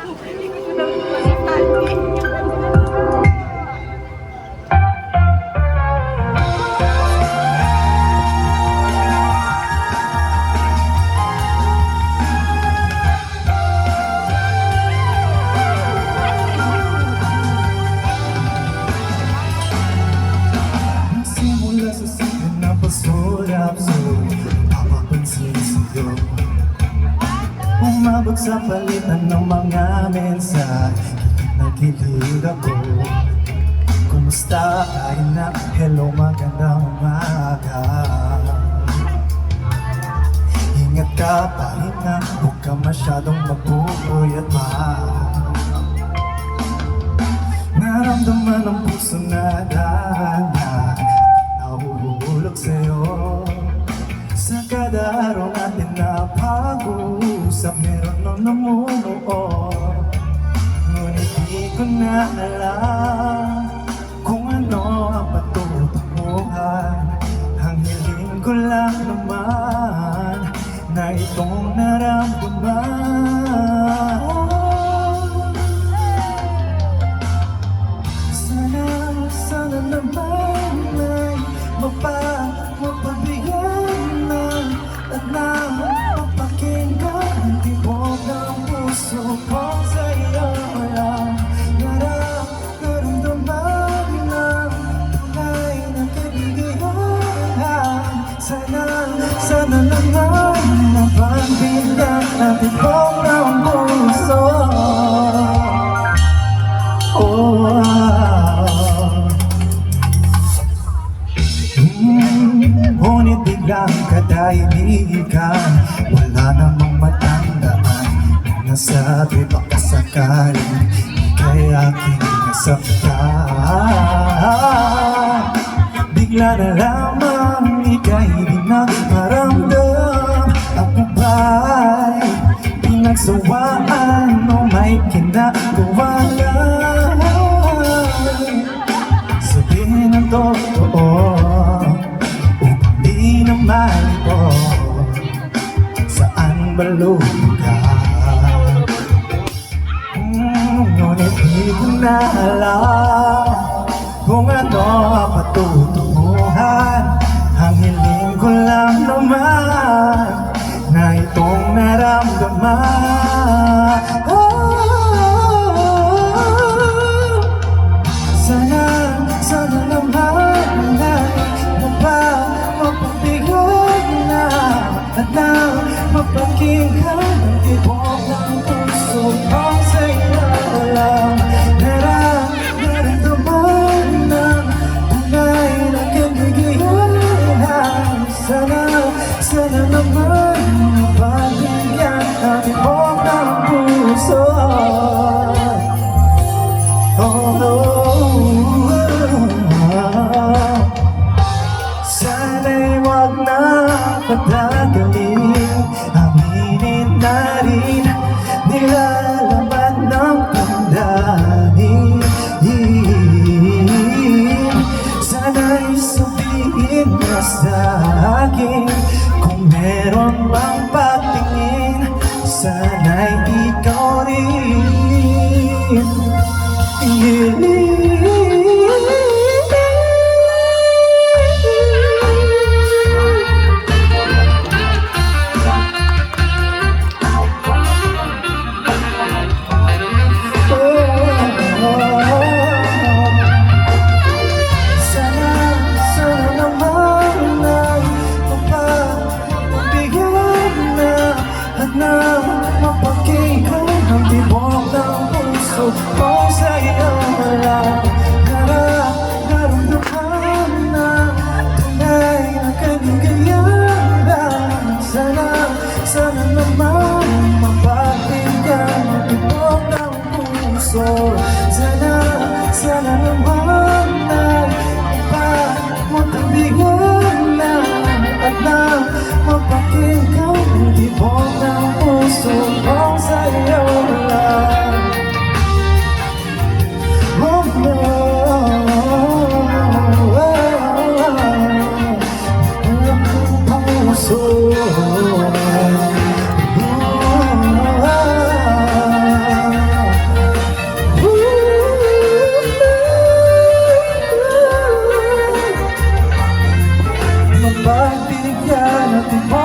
Simula sa sipin na pasulap-sulit, papapansin sa'yo. Umabot sa palitan ng mga mensahe, nagkilig ako. Kumusta ay na? Hello, magandang umaga. Ingat ka, pahinga, huwag ka masyadong mapupuyat pa. Naramdaman ang puso na dana, nahuhulog sa'yo. Sa kada araw natin na pag-uusap, meron nang namumuo. Ngunit di ko na alam kung ano ang patutunguhan. Ang hiling ko lang naman na itong naramdaman. Sana naman ay mapabigyan na at mapakinggan ang tibok ng puso ko sa'yo lang. Naramdaman ng tunay na kaibigan. Sana naman mapabigyan ang tibok ng puso. Ngunit biglang katahimikan, wala namang matandaan. Nasabi baka sakaling ika'y aking nasaktan. Bigla na lamang ika'y di nagparamdam. Ako ba'y pinagsawaan o may ginagawa lang? Sabihin ang totoo, di naman po saan ba lugar. Ngunit di ko na alam kung ano ang patutunguhan. Ang hiling ko lang naman na itong naramdaman. Sana naman ay mapapigyan na at mapakinggan ang tibok ng puso ko sa'yo lang. Naramdaman ng tunay na kaibigan. Sana naman mapapigyan ang tibok ng puso. Sana'y wag na patagalin, aminin na rin, nilalaman ng damdamin. Sana'y sabihin mo sa akin kung meron bang patingin. Sana'y ikaw rin. Mapakinggan ang tibok ng puso ko sa'yo lang. Pagbigyan natin mo